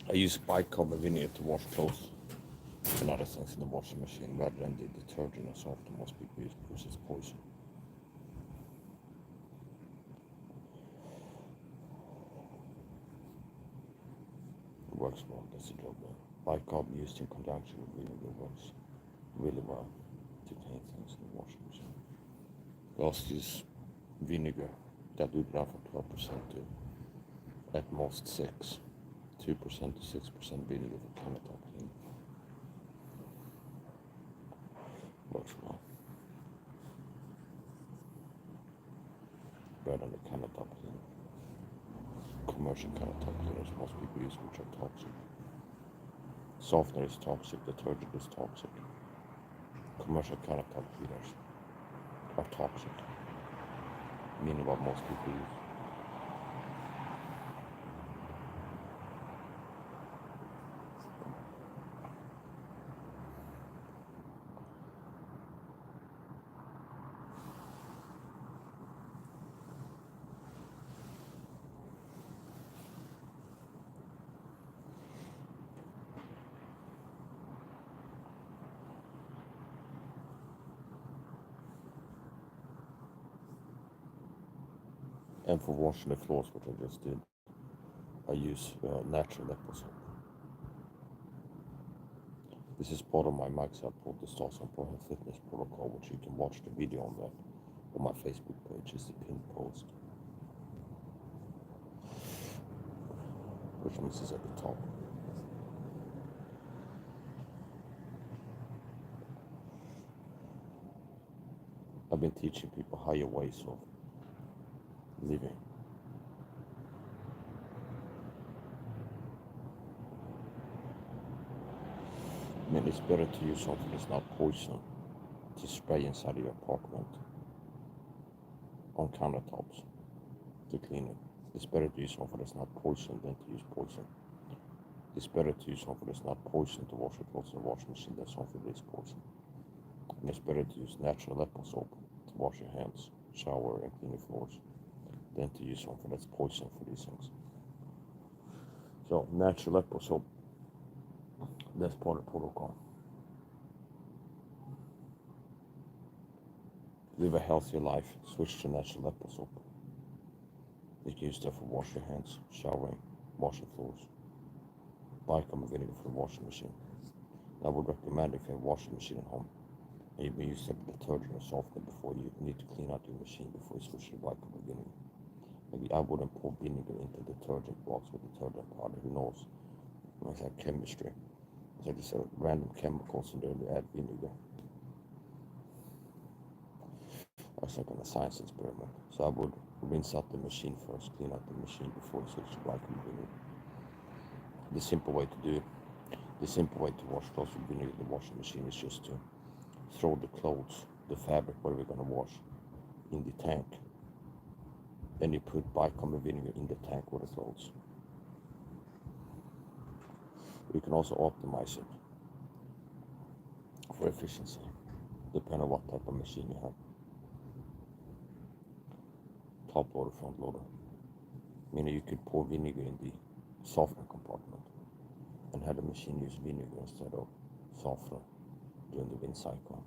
I use bicarb vinegar to wash clothes and other things in the washing machine rather than the detergent as often most people use because it's poison. It works well, that's the job. Bicarb used in conjunction with vinegar works really well to clean things in the washing machine. We also use vinegar that we down from 12% to at most 6. 2% to 6% vinegar for countertop cleaning. Works well. Better than the countertop cleaner. Commercial countertop cleaners most people use, which are toxic. Softener is toxic, detergent is toxic. Commercial countertop cleaners are toxic, meaning what most people use. And for washing the floors, which I just did, I use natural apple soap. This is part of my Max Output, the Stars on Pro Health Fitness protocol, which you can watch the video on that on my Facebook page. Is the pinned post, which means it's at the top. I've been teaching people higher ways of living. I mean, it's better to use something that's not poison to spray inside of your apartment on countertops to clean it. It's better to use something that's not poison than to use poison. It's better to use something that's not poison to wash your clothes in the washing machine than something that is poison. And it's better to use natural apple soap to wash your hands, shower, and clean your floors than to use something that's poison for these things. So natural apple soap, that's part of the protocol. Live a healthier life, switch to natural apple soap. You can use that for wash your hands, showering, washing floors. Bicarb vinegar for the washing machine. I would recommend if you have a washing machine at home, and you may use some detergent or softener before you need to clean out your machine before you switch to bicarb vinegar. Maybe I wouldn't pour vinegar into detergent box with detergent powder, who knows? It's like chemistry. So just random chemicals and then you add vinegar. I was like on a science experiment. So I would rinse out the machine first, clean out the machine before you switch to bicarb vinegar. The simple way to do it, the simple way to wash clothes with vinegar in the washing machine is just to throw the clothes, the fabric, where we're going to wash, in the tank. Then you put bicarb vinegar in the tank with the clothes. You can also optimize it for efficiency, depending on what type of machine you have. Top loader, front loader. Meaning you could pour vinegar in the softener compartment and have the machine use vinegar instead of softener during the wind cycle.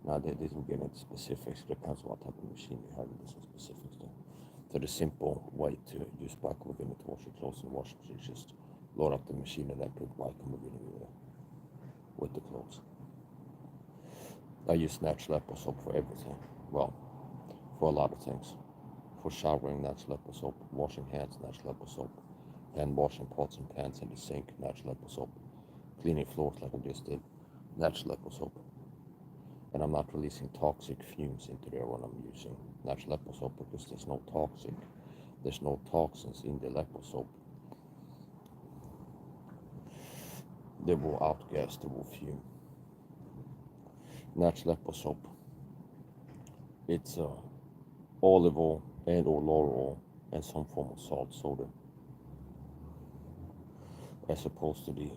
Now they didn't get into specifics, it depends on what type of machine you have, and there's some specifics there. So the simple way to use bicarb vinegar to wash your clothes in the washing machine is just load up the machine and then put bicarb vinegar with the clothes. I use natural apple soap for everything. Well, for a lot of things. For showering, natural apple soap. Washing hands, natural apple soap. Hand washing pots and pans in the sink, natural apple soap. Cleaning floors like I just did, natural apple soap. And I'm not releasing toxic fumes into there when I'm using natural apple soap because there's no toxins in the apple soap. They will outgas, they will fume. Natural apple soap, it's olive oil and or laurel oil and some form of salt soda, as opposed to the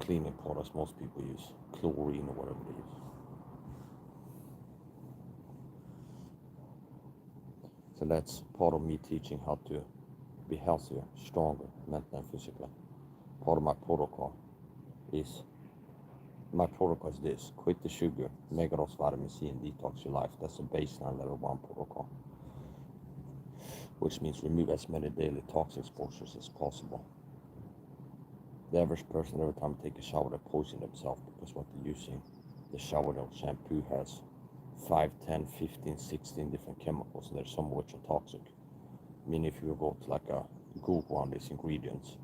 cleaning products most people use, chlorine or whatever they use. So that's part of me teaching how to be healthier, stronger, mentally and physically. Part of my protocol is this: quit the sugar, megadose, vitamin C, and detox your life. That's a baseline level 1 protocol, which means remove as many daily toxic exposures as possible. The average person, every time they take a shower, they poison themselves because what they're using, the shower gel shampoo has 5, 10, 15, 16 different chemicals, and there's some which are toxic. I mean, if you go to like a Google on these ingredients,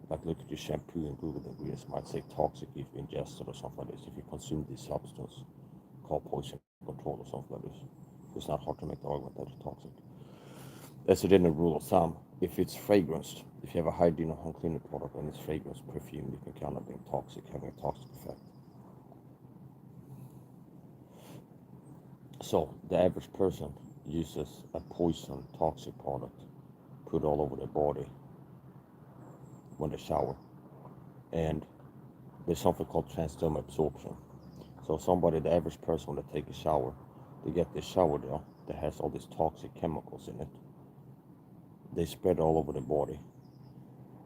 like look at your shampoo and Google the ingredients, might say toxic if you ingest it or something like this. If you consume this substance called poison control or something like this, it's not hard to make the argument that it's toxic. As a general rule of thumb, if it's fragranced, if you have a hygiene or home cleaning product and it's fragrance, perfume, you can count on being toxic, having a toxic effect. So the average person uses a poison, toxic product, put all over their body when they shower, and there's something called transdermal absorption. So the average person, when they take a shower, they get this shower gel that has all these toxic chemicals in it. They spread all over the body.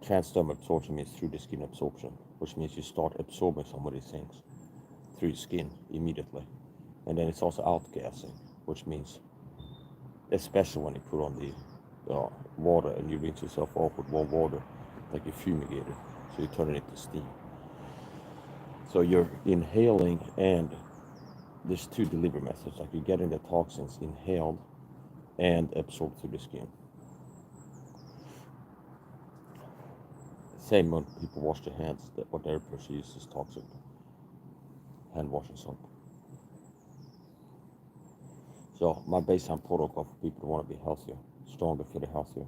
Transdermal absorption means through the skin absorption, which means you start absorbing some of these things through your skin immediately. And then it's also outgassing, which means, especially when you put on the water and you rinse yourself off with warm water, like you fumigate it, so you turn it into steam. So you're inhaling, and there's two delivery methods, like you're getting the toxins inhaled and absorbed through the skin. Same when people wash their hands, that what their person uses is toxic hand washing soap. So my baseline protocol for people who want to be healthier, stronger, feel healthier,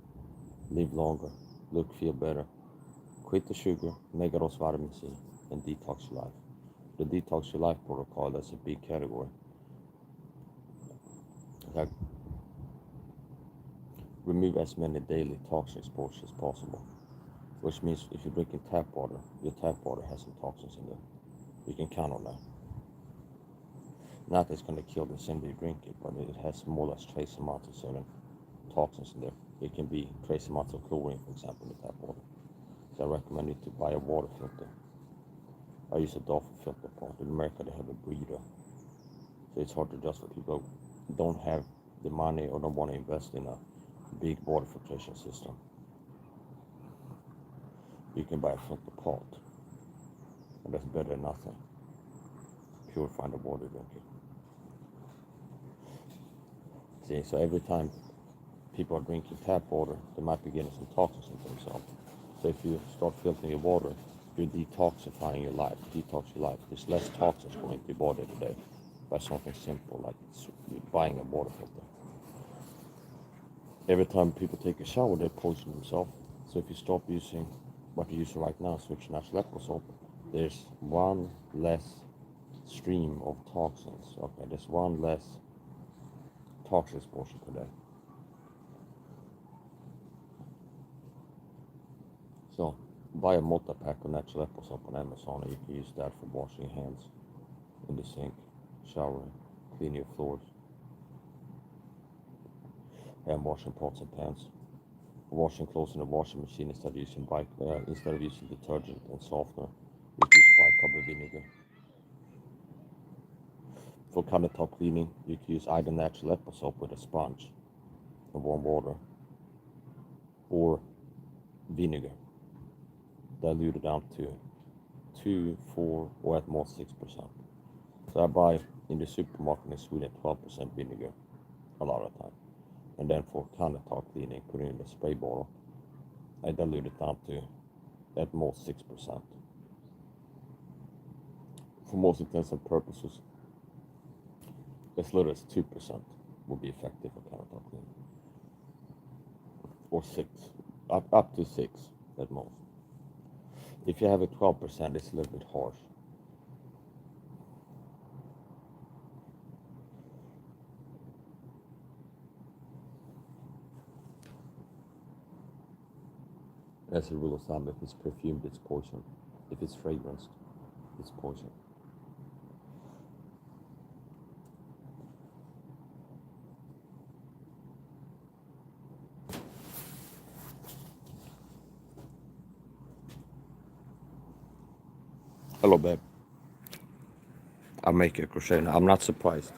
live longer, look, feel better, quit the sugar, megadose vitamin C, and detox your life. The detox your life protocol, that's a big category. Like, remove as many daily toxic exposures as possible, which means if you're drinking tap water, your tap water has some toxins in there. You can count on that. Not that it's going to kill the same day you drink it, but it has more or less trace amounts of certain toxins in there. It can be trace amounts of chlorine, for example, in the tap water. So I recommend you to buy a water filter. I use a Dolphin filter pump. In America, they have a breeder. So it's hard to adjust for people who don't have the money or don't want to invest in a big water filtration system. You can buy a filter pot, and that's better than nothing. Purifying the water drinking. See, so every time people are drinking tap water, they might be getting some toxins into themselves. So if you start filtering your water, you're detoxifying your life. There's less toxins going into your body every day by something simple like buying a water filter. Every time people take a shower, they poison themselves. So if you stop using what you're using right now, switch natural apple soap, there's one less stream of toxins. Okay, there's one less toxic exposure per day. So buy a multi-pack of natural apple soap on Amazon, and you can use that for washing your hands in the sink, showering, cleaning your floors, and washing pots and pans. Washing clothes in the washing machine instead of using detergent and softener, you can use bicarbonate vinegar. For countertop cleaning, you can use either natural apple soap with a sponge and warm water, or vinegar diluted down to 2, 4, or at most 6%. So I buy in the supermarket in Sweden 12% vinegar a lot of the time. And then for countertop cleaning, put it in the spray bottle, I dilute it down to at most 6%. For most intents and purposes, as little as 2% will be effective for countertop cleaning. Or 6, up to 6 at most. If you have a 12%, it's a little bit harsh. As a rule of thumb, if it's perfumed, it's poison. If it's fragranced, it's poison. Hello, babe. I'll make you a crochet now. I'm not surprised.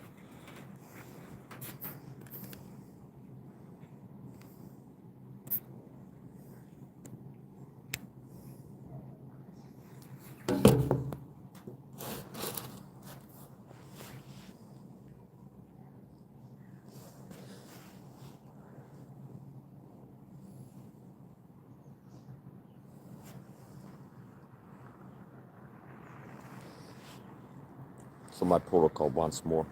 So my protocol once more.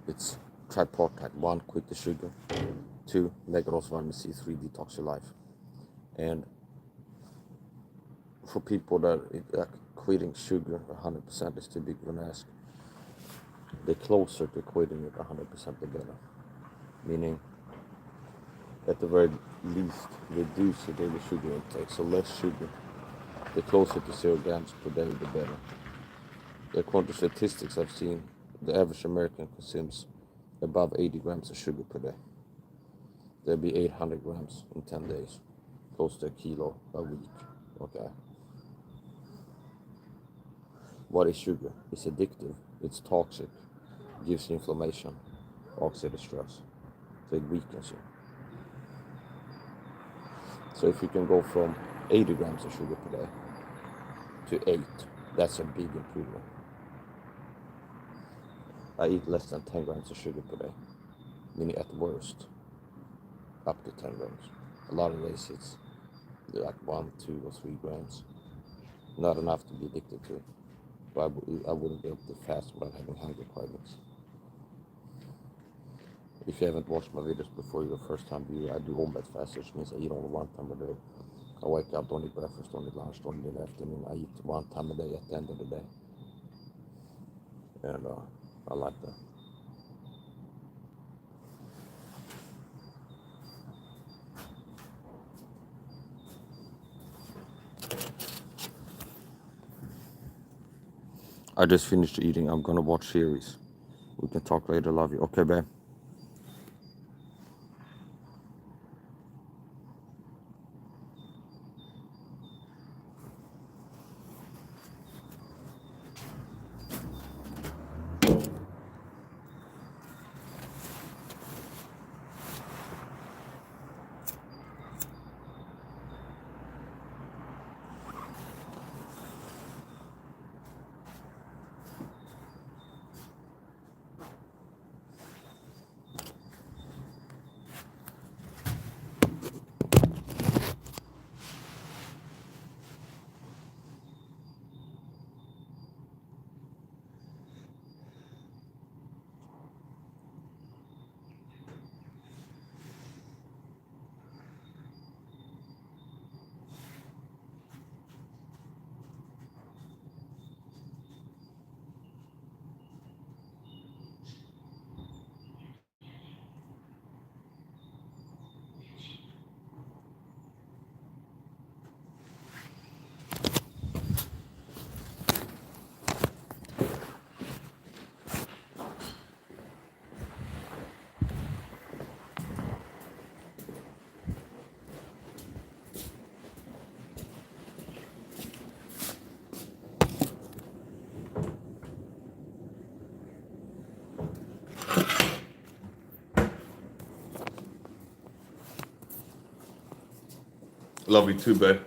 It's tripartite. 1, quit the sugar. 2, negative vitamin C3, detox your life. And for people that quitting sugar 100% is too big of an ask, the closer to quitting it 100%, the better. Meaning, at the very least, reduce your daily sugar intake. So less sugar. The closer to 0 grams per day, the better. According to statistics I've seen, the average American consumes above 80 grams of sugar per day. There'll be 800 grams in 10 days, close to a kilo a week. Okay. What is sugar? It's addictive, it's toxic, gives you inflammation, oxidative stress, so it weakens you. So if you can go from 80 grams of sugar per day to 8, that's a big improvement. I eat less than 10 grams of sugar per day, meaning at worst, up to 10 grams. A lot of days it's like 1, 2, or 3 grams. Not enough to be addicted to. But I wouldn't be able to fast without having hunger cravings. If you haven't watched my videos before, you're a first time viewer, I do all-night fast, which means I eat only 1 time a day. I wake up, don't eat breakfast, don't eat lunch, don't eat in the afternoon. I eat 1 time a day at the end of the day. And I like that. I just finished eating. I'm gonna watch series. We can talk later. Love you. Okay, babe. Love you too, babe.